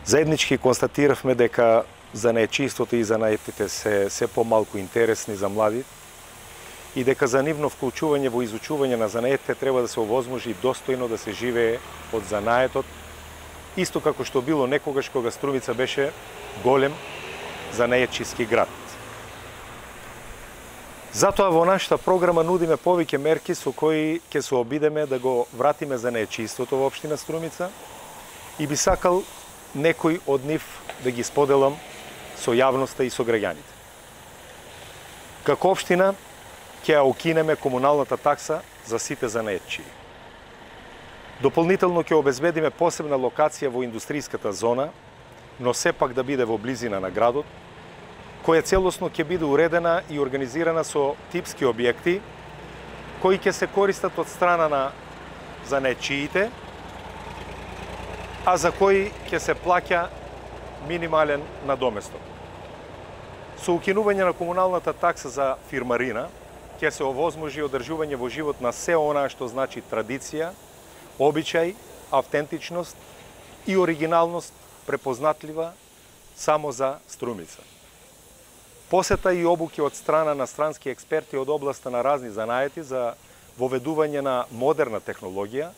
Заеднички констатиравме дека занаетчиството и занаетите се помалку интересни за млади и дека за нивно вклучување во изучување на занаетите треба да се овозможи достојно да се живее од занаетот, исто како што било некогаш кога Струмица беше голем занаетчиски град. Затоа во нашата програма нудиме повеќе мерки со кои ќе се обидеме да го вратиме занаетчиството во општина Струмица и би сакал некој од нив да ги споделам со јавноста и со граѓаните. Како општина ќе ја укинеме комуналната такса за сите занаетчии. Дополнително ќе обезбедиме посебна локација во индустријската зона, но сепак да биде во близина на градот, која целосно ќе биде уредена и организирана со типски објекти кои ќе се користат од страна на занаетчиите, а за кои ќе се плаќа минимален надоместок. Со укинување на комуналната такса за фирмарина ќе се овозможи одржување во живот на се она што значи традиција, обичај, автентичност и оригиналност препознатлива само за Струмица. Посета и обуки од страна на странски експерти од областа на разни занаети за воведување на модерна технологија,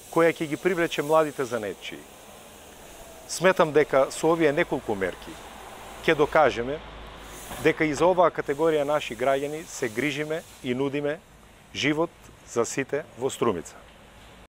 која ќе ги привлече младите занаетчии. Сметам дека со овие неколку мерки ќе докажеме дека и за оваа категорија наши граѓани се грижиме и нудиме живот за сите во Струмица.